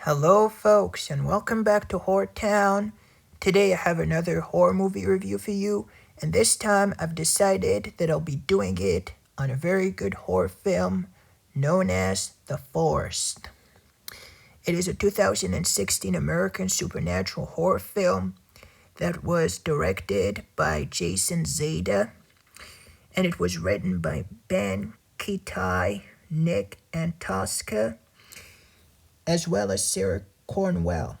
Hello, folks, and welcome back to Horror Town. Today I have another horror movie review for you, and this time I've decided that I'll be doing it on a very good horror film known as The Forest. It is a 2016 American supernatural horror film that was directed by Jason Zada, and it was written by Ben Kitai, Nick Antosca, as well as Sarah Cornwell.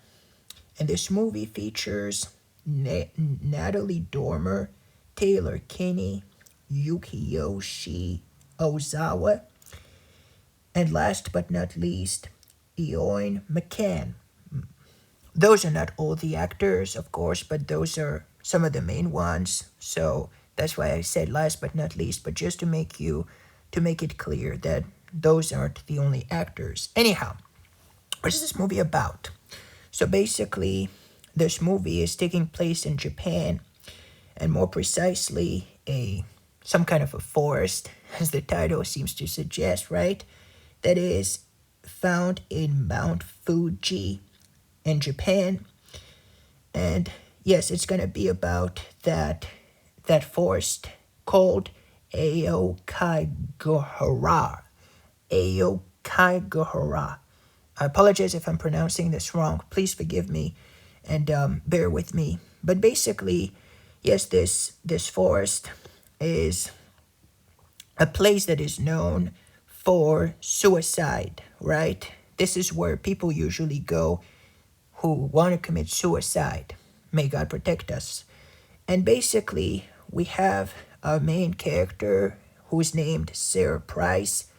And this movie features Natalie Dormer, Taylor Kinney, Yukiyoshi Ozawa, and last but not least, Eoin McCann. Those are not all the actors, of course, but those are some of the main ones. So that's why I said last but not least, but just to make it clear that those aren't the only actors. Anyhow, what is this movie about? So basically, this movie is taking place in Japan, and more precisely, a some kind of a forest, as the title seems to suggest, right? That is found in Mount Fuji in Japan. And yes, it's gonna be about that forest called Aokigahara. Aokigahara. I apologize if I'm pronouncing this wrong. Please forgive me and bear with me. But basically, yes, this forest is a place that is known for suicide, right? This is where people usually go who want to commit suicide. May God protect us. And basically, we have our main character who is named Sarah Price,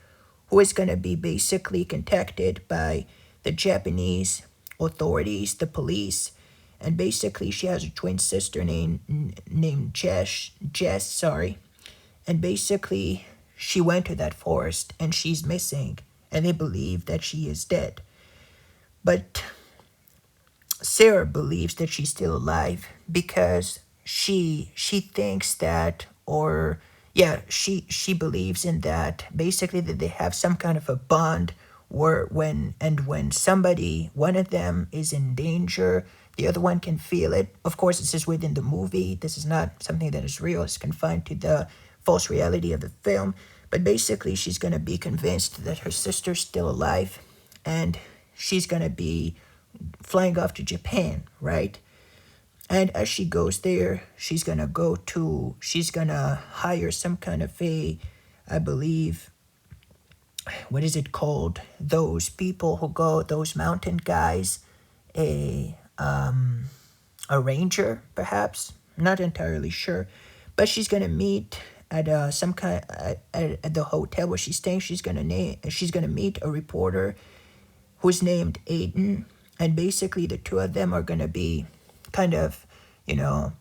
who is going to be basically contacted by the Japanese authorities, the police, and basically she has a twin sister named Jess, sorry, and basically she went to that forest and she's missing, and they believe that she is dead. But Sarah believes that she's still alive because she thinks that, or yeah, she believes in that, basically that they have some kind of a bond where when somebody, one of them is in danger, the other one can feel it. Of course, this is within the movie. This is not something that is real. It's confined to the false reality of the film. But basically, she's going to be convinced that her sister's still alive, and she's going to be flying off to Japan, right? And as she goes there, she's gonna hire some kind of I believe, what is it called? Those people who go, those mountain guys, a a ranger, perhaps. Not entirely sure, but she's gonna meet at some kind at the hotel where she's staying. She's gonna meet a reporter who's named Aiden, and basically the two of them are gonna be kind of, you know,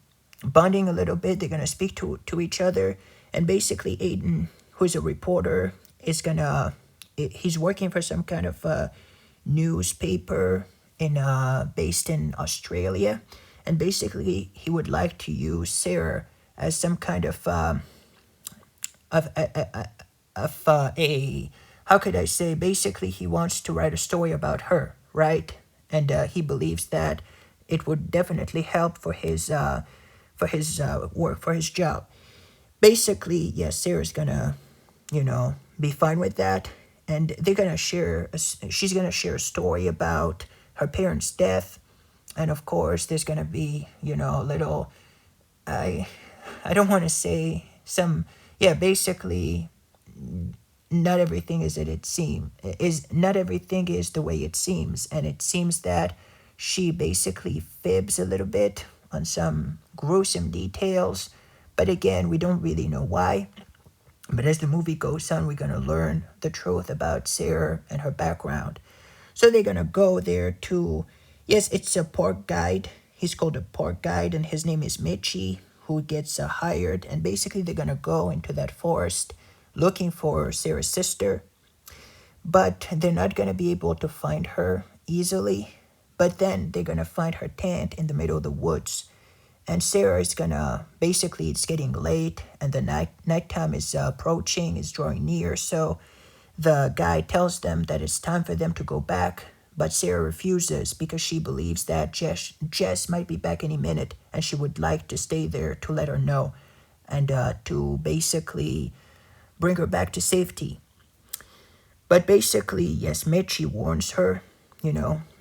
bonding a little bit. They're gonna speak to each other, and basically Aiden, who's a reporter, is gonna he's working for some kind of newspaper in based in Australia, and basically he would like to use Sarah as some kind of a how could I say? Basically, he wants to write a story about her, right? And he believes that it would definitely help for his work, for his job. Basically, yes, Sarah's gonna, be fine with that, and they're gonna share. She's gonna share a story about her parents' death, and of course, there's gonna be, a little. I, I don't want to say some. Yeah, basically, not everything is that it seems is not everything is the way it seems, and it seems that she basically fibs a little bit on some gruesome details, but again, we don't really know why. But as the movie goes on, we're going to learn the truth about Sarah and her background. So they're going to go there to, yes, it's a park guide. He's called a park guide, and his name is Michi, who gets hired. And basically, they're going to go into that forest looking for Sarah's sister, but they're not going to be able to find her easily. But then they're going to find her tent in the middle of the woods. And Sarah is gonna, basically, it's getting late and the nighttime is approaching, is drawing near. So the guy tells them that it's time for them to go back but Sarah refuses because she believes that Jess might be back any minute, and she would like to stay there to let her know and to basically bring her back to safety. But basically, yes, Mitchie warns her,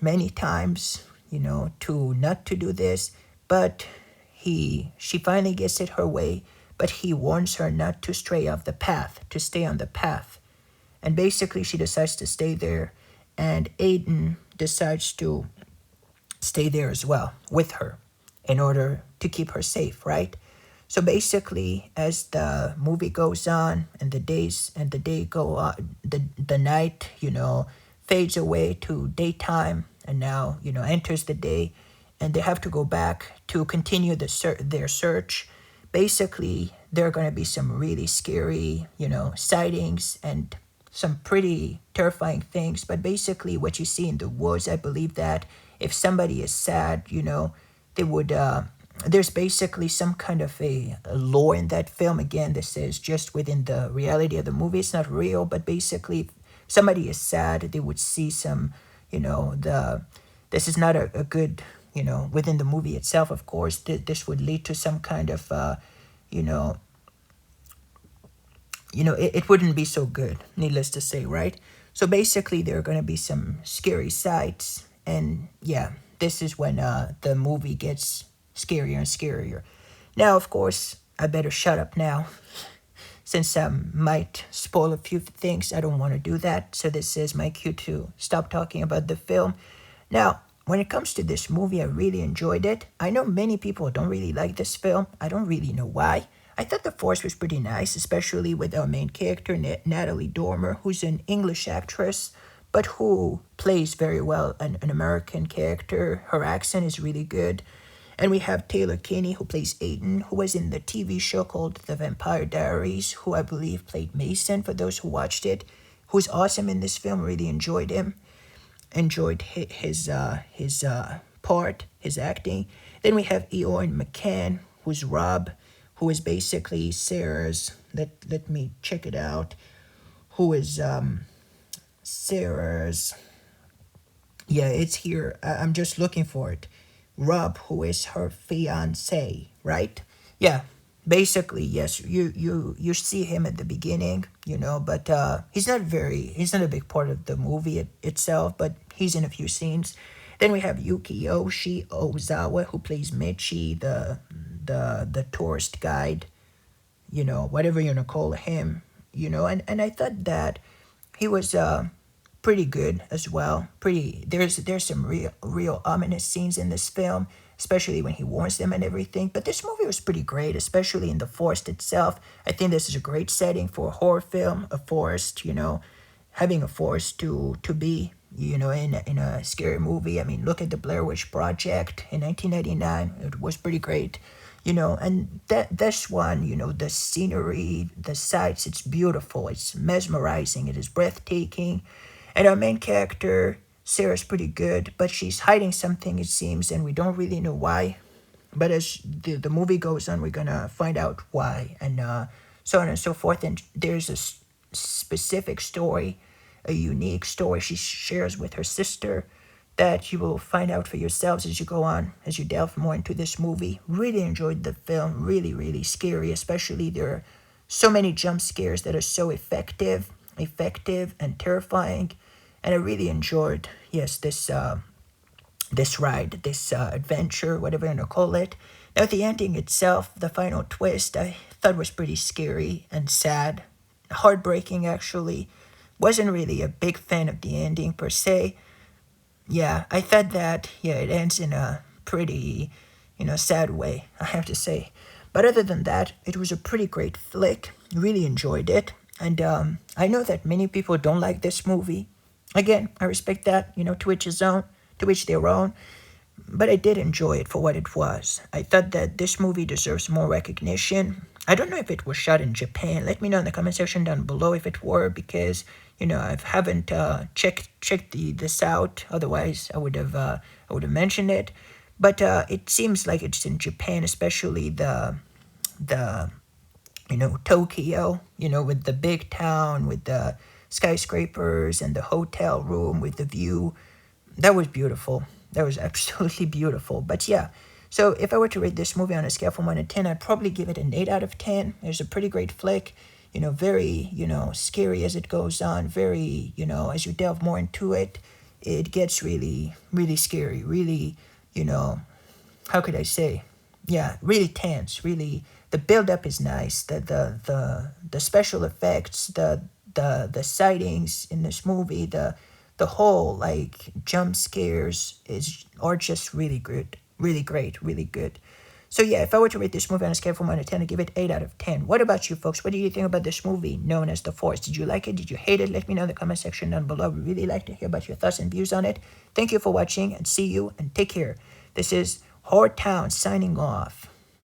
many times, to not to do this, but she finally gets it her way, but he warns her not to stray off the path, to stay on the path. And basically, she decides to stay there, and Aiden decides to stay there as well with her in order to keep her safe, right? So basically, as the movie goes on and the day go on, the night, fades away to daytime, and now, enters the day, and they have to go back to continue their search. Basically, there are going to be some really scary, sightings and some pretty terrifying things. But basically, what you see in the woods, I believe that if somebody is sad, they would. There's basically some kind of a lore in that film. Again, this is just within the reality of the movie. It's not real, but basically, if somebody is sad, they would see some, this is not a good, within the movie itself, of course, this would lead to some kind of, you know, it wouldn't be so good, needless to say, right? So basically, there are going to be some scary sights, and yeah, this is when the movie gets scarier and scarier. Now, of course, I better shut up now, since I might spoil a few things. I don't want to do that, so this is my cue to stop talking about the film. Now, when it comes to this movie, I really enjoyed it. I know many people don't really like this film. I don't really know why. I thought the force was pretty nice, especially with our main character, Natalie Dormer, who's an English actress, but who plays very well an American character. Her accent is really good. And we have Taylor Kinney, who plays Aiden, who was in the TV show called The Vampire Diaries, who I believe played Mason, for those who watched it, who's awesome in this film. Really enjoyed him. Enjoyed his part, his acting. Then we have Eoin McCann, who's Rob, who is basically Sarah's, let me check it out, who is Sarah's, yeah, it's here. I'm just looking for it. Rob, who is her fiance, right? Yeah, basically, yes. You see him at the beginning, but he's not a big part of the movie itself, but he's in a few scenes. Then we have Yukiyoshi Ozawa, who plays Michi, the tourist guide, whatever you want to call him, and I thought that he was pretty good as well. There's some real ominous scenes in this film, especially when he warns them and everything. But this movie was pretty great, especially in the forest itself. I think this is a great setting for a horror film, a forest, having a forest to be, in a scary movie. I mean, look at the Blair Witch Project in 1999. It was pretty great. And this one, the scenery, the sights, it's beautiful, it's mesmerizing, it is breathtaking. And our main character, Sarah's pretty good, but she's hiding something, it seems, and we don't really know why. But as the movie goes on, we're gonna find out why, and so on and so forth. And there's a specific story, a unique story she shares with her sister, that you will find out for yourselves as you go on, as you delve more into this movie. Really enjoyed the film, really, really scary, especially there are so many jump scares that are so effective and terrifying. And I really enjoyed, yes, this ride, this adventure, whatever you want to call it. Now, the ending itself, the final twist, I thought was pretty scary and sad, heartbreaking actually. Wasn't really a big fan of the ending per se. Yeah, I thought that, yeah, it ends in a pretty, sad way, I have to say. But other than that, it was a pretty great flick. Really enjoyed it. And I know that many people don't like this movie. Again, I respect that, to each their own. But I did enjoy it for what it was. I thought that this movie deserves more recognition. I don't know if it was shot in Japan. Let me know in the comment section down below if it were, because I haven't checked this out. Otherwise, I would have mentioned it. But it seems like it's in Japan, especially the Tokyo. With the big town, with the skyscrapers and the hotel room with the view. that was beautiful. That was absolutely beautiful. But yeah, so if I were to rate this movie on a scale from 1 to 10, I'd probably give it an 8 out of 10. It's a pretty great flick. Very, scary as it goes on. Very, as you delve more into it, it gets really, really scary. Really, you know, how could I say? Yeah, really tense. Really, the build up is nice. The special effects, the sightings in this movie, the whole like jump scares are just really good, really great, really good. So yeah, if I were to rate this movie on a scale from 1 to 10, I'd give it 8 out of 10. What about you folks? What do you think about this movie known as The Force? Did you like it? Did you hate it? Let me know in the comment section down below. We really like to hear about your thoughts and views on it. Thank you for watching and see you and take care. This is Horror Town signing off.